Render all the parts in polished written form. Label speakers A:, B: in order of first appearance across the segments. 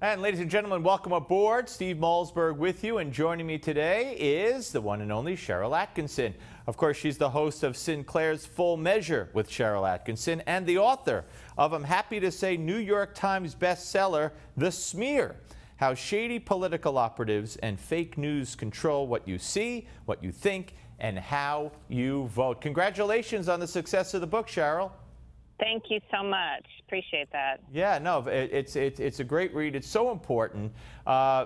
A: And ladies and gentlemen, welcome aboard. Steve Malzberg with you, and joining me today is the one and only Sharyl Attkisson. Of course, she's the host of Sinclair's Full Measure with Sharyl Attkisson and the author of, I'm happy to say, New York Times bestseller, The Smear: How Shady Political Operatives and Fake News Control What You See, What You Think, and How You Vote. Congratulations on the success of the book, Sharyl.
B: Thank you so much. Appreciate that.
A: Yeah, no, it's a great read. It's so important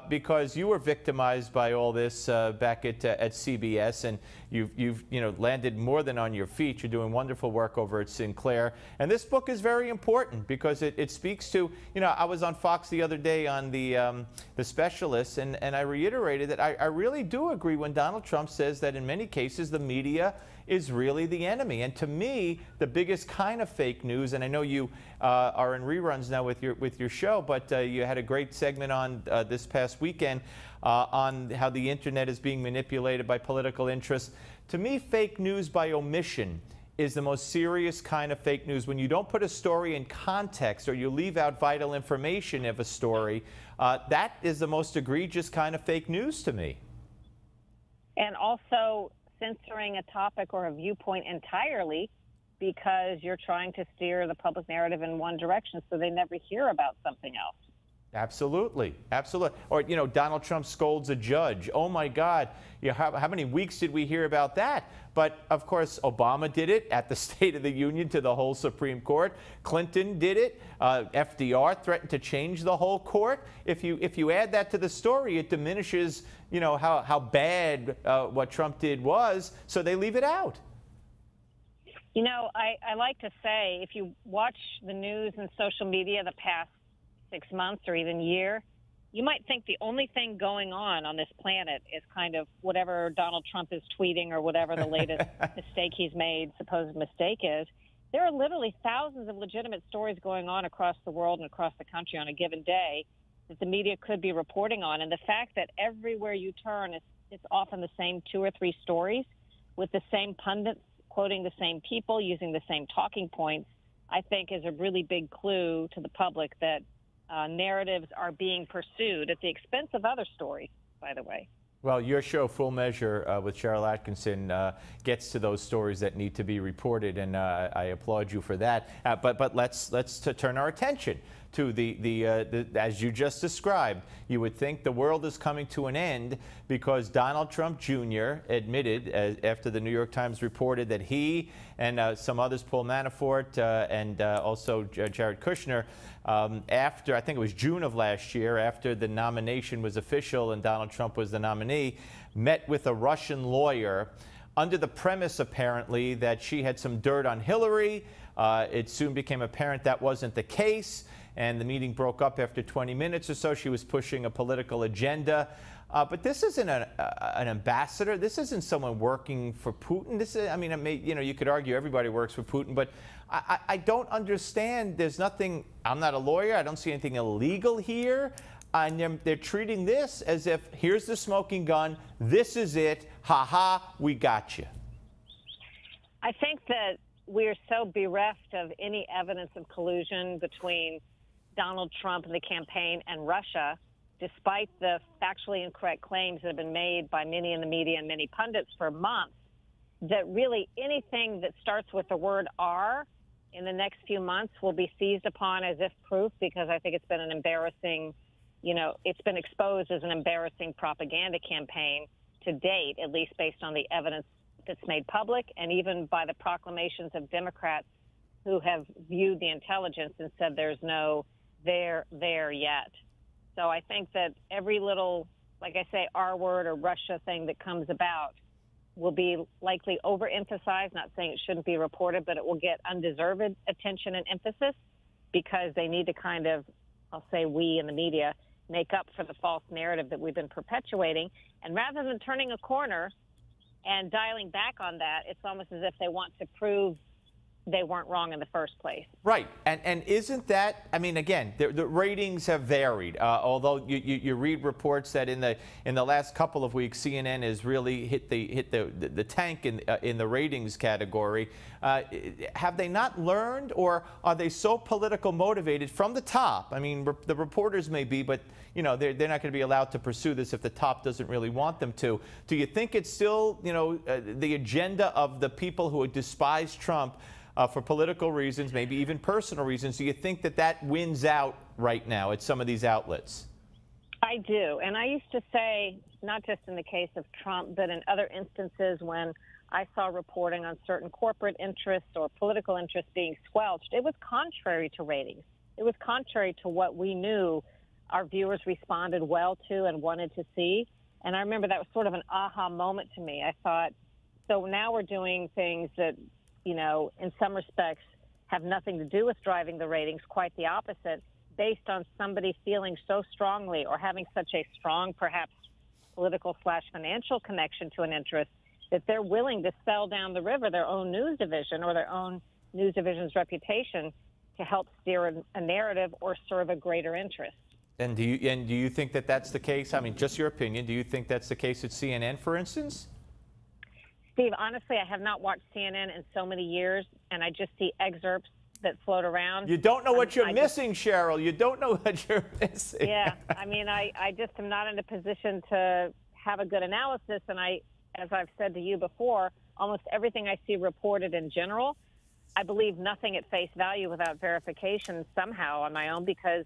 A: because you were victimized by all this back at CBS, and you've landed more than on your feet. You're doing wonderful work over at Sinclair, and this book is very important because it speaks to, I was on Fox the other day on the Specialists, and I reiterated that I really do agree when Donald Trump says that in many cases the media is really the enemy. And to me, the biggest kind of fake news, and I know you are in reruns now with your show, but you had a great segment on this past weekend on how the internet is being manipulated by political interests. To me, fake news by omission is the most serious kind of fake news. When you don't put a story in context or you leave out vital information of a story, that is the most egregious kind of fake news to me.
B: And also censoring a topic or a viewpoint entirely because you're trying to steer the public narrative in one direction so they never hear about something else.
A: Absolutely, absolutely. Or, Donald Trump scolds a judge. Oh my God, how many weeks did we hear about that? But of course, Obama did it at the State of the Union to the whole Supreme Court. Clinton did it. FDR threatened to change the whole court. If you add that to the story, it diminishes, how bad what Trump did was. So they leave it out.
B: I like to say, if you watch the news and social media the past 6 months or even year, you might think the only thing going on this planet is kind of whatever Donald Trump is tweeting or whatever the latest mistake he's made, supposed mistake is. There are literally thousands of legitimate stories going on across the world and across the country on a given day that the media could be reporting on. And the fact that everywhere you turn, it's often the same 2 or 3 stories with the same pundits quoting the same people, using the same talking points, I think is a really big clue to the public that narratives are being pursued at the expense of other stories, by the way.
A: Well, your show, Full Measure, with Sharyl Attkisson, gets to those stories that need to be reported, and I applaud you for that. But let's turn our attention to the as you just described. You would think the world is coming to an end because Donald Trump Jr. admitted, after the New York Times reported that he and some others, Paul Manafort and also Jared Kushner, after, I think it was June of last year, after the nomination was official and Donald Trump was the nominee, met with a Russian lawyer under the premise, apparently, that she had some dirt on Hillary. It soon became apparent that wasn't the case, and the meeting broke up after 20 minutes or so. She was pushing a political agenda. But this isn't an ambassador. This isn't someone working for Putin. This is, you could argue everybody works for Putin, but I don't understand. There's nothing, I'm not a lawyer. I don't see anything illegal here. And they're treating this as if, here's the smoking gun. This is it. Ha ha, we got you.
B: I think that we're so bereft of any evidence of collusion between Donald Trump and the campaign and Russia, despite the factually incorrect claims that have been made by many in the media and many pundits for months, that really anything that starts with the word R in the next few months will be seized upon as if proof, because I think it's been an embarrassing, it's been exposed as an embarrassing propaganda campaign to date, at least based on the evidence that's made public and even by the proclamations of Democrats who have viewed the intelligence and said there's no there yet. So I think that every little, like I say, R word or Russia thing that comes about will be likely overemphasized, not saying it shouldn't be reported, but it will get undeserved attention and emphasis because they need to kind of, I'll say we in the media, make up for the false narrative that we've been perpetuating. And rather than turning a corner and dialing back on that, it's almost as if they want to prove they weren't wrong in the first place.
A: Right, and isn't that? I mean, again, the ratings have varied. Although you read reports that in the last couple of weeks, CNN has really hit the tank in the ratings category. Have they not learned, or are they so political motivated from the top? I mean, the reporters may be, but they're not going to be allowed to pursue this if the top doesn't really want them to. Do you think it's still the agenda of the people who despise Trump? For political reasons, maybe even personal reasons, do you think that wins out right now at some of these outlets?
B: I do. And I used to say, not just in the case of Trump, but in other instances when I saw reporting on certain corporate interests or political interests being squelched, it was contrary to ratings. It was contrary to what we knew our viewers responded well to and wanted to see. And I remember that was sort of an aha moment to me. I thought, so now we're doing things that, in some respects have nothing to do with driving the ratings, quite the opposite, based on somebody feeling so strongly or having such a strong, perhaps political/financial connection to an interest that they're willing to sell down the river their own news division or their own news division's reputation to help steer a narrative or serve a greater interest.
A: And do you think that that's the case? I mean, just your opinion. Do you think that's the case at CNN, for instance?
B: Steve, honestly, I have not watched CNN in so many years, and I just see excerpts that float around.
A: You don't know what you're missing, Sharyl. You don't know what you're missing.
B: Yeah, I mean, I just am not in a position to have a good analysis, and as I've said to you before, almost everything I see reported in general, I believe nothing at face value without verification somehow on my own because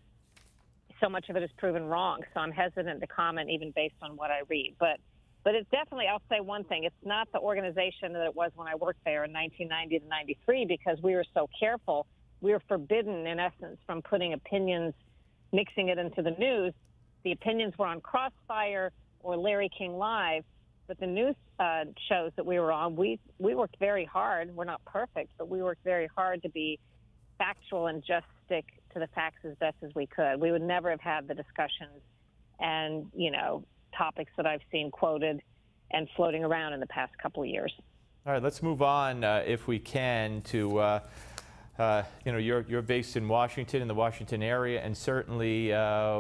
B: so much of it is proven wrong. So I'm hesitant to comment even based on what I read. But it's definitely, I'll say one thing, it's not the organization that it was when I worked there in 1990 to 93 because we were so careful. We were forbidden, in essence, from putting opinions, mixing it into the news. The opinions were on Crossfire or Larry King Live, but the news shows that we were on, we worked very hard. We're not perfect, but we worked very hard to be factual and just stick to the facts as best as we could. We would never have had the discussions and, topics that I've seen quoted and floating around in the past couple of years.
A: All right, let's move on, if we can, to, you're based in Washington, in the Washington area, and certainly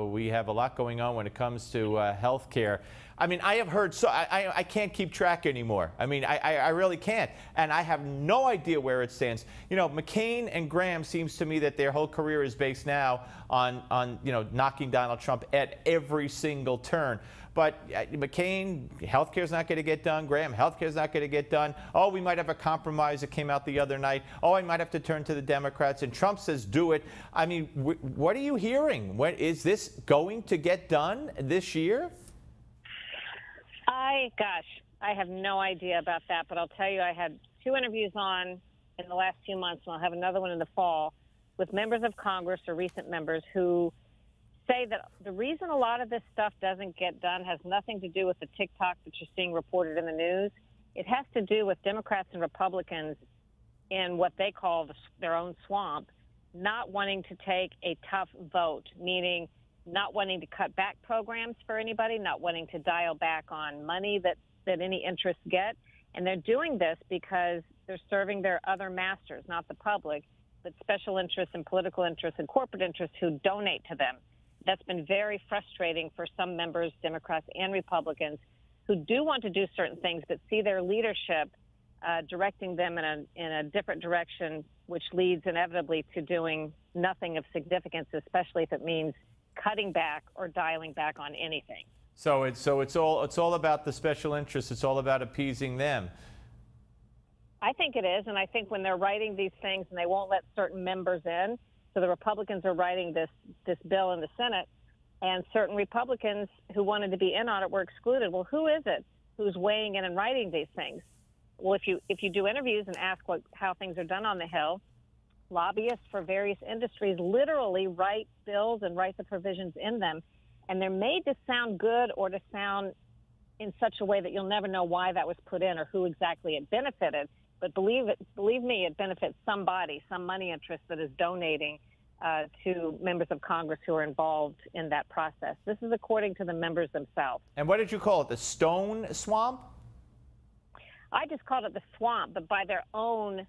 A: we have a lot going on when it comes to health care. I mean, I have heard, so I can't keep track anymore. I mean, I really can't. And I have no idea where it stands. McCain and Graham seems to me that their whole career is based now on knocking Donald Trump at every single turn. But McCain, healthcare is not going to get done. Graham, healthcare is not going to get done. Oh, we might have a compromise that came out the other night. Oh, I might have to turn to the Democrats. And Trump says, do it. I mean, what are you hearing? Is this going to get done this year?
B: I have no idea about that. But I'll tell you, I had 2 interviews on in the last few months, and I'll have another one in the fall, with members of Congress or recent members who say that the reason a lot of this stuff doesn't get done has nothing to do with the TikTok that you're seeing reported in the news. It has to do with Democrats and Republicans in what they call their own swamp, not wanting to take a tough vote, meaning not wanting to cut back programs for anybody, not wanting to dial back on money that any interests get. And they're doing this because they're serving their other masters, not the public, but special interests and political interests and corporate interests who donate to them. That's been very frustrating for some members, Democrats and Republicans, who do want to do certain things but see their leadership directing them in a different direction, which leads inevitably to doing nothing of significance, especially if it means cutting back or dialing back on anything.
A: So it's all about the special interests. It's all about appeasing them.
B: I think it is, and I think when they're writing these things and they won't let certain members in, so the Republicans are writing this bill in the Senate, and certain Republicans who wanted to be in on it were excluded. Well, who is it who's weighing in and writing these things? Well, if you do interviews and ask how things are done on the Hill, lobbyists for various industries literally write bills and write the provisions in them, and they're made to sound good or to sound in such a way that you'll never know why that was put in or who exactly it benefited. But believe me, it benefits somebody, some money interest that is donating to members of Congress who are involved in that process. This is according to the members themselves.
A: And what did you call it? The stone swamp?
B: I just called it the swamp, but by their own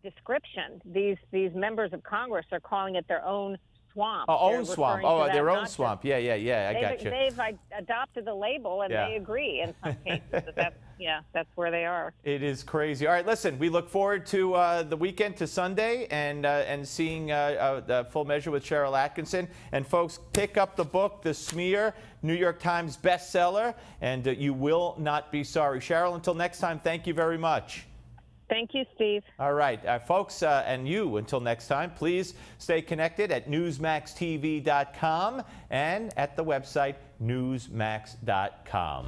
B: description. These members of Congress are calling it their own swamp.
A: Oh, own swamp. Oh, their own swamp. Yeah. I got you.
B: They've adopted the label, and they agree in some cases that that's where they are.
A: It is crazy. All right, listen, we look forward to the weekend, to Sunday, and seeing the Full Measure with Sharyl Attkisson. And folks, pick up the book, The Smear, New York Times bestseller, and you will not be sorry. Sharyl, until next time, thank you very much.
B: Thank you, Steve.
A: All right, folks, and you, until next time, please stay connected at newsmaxtv.com and at the website newsmax.com.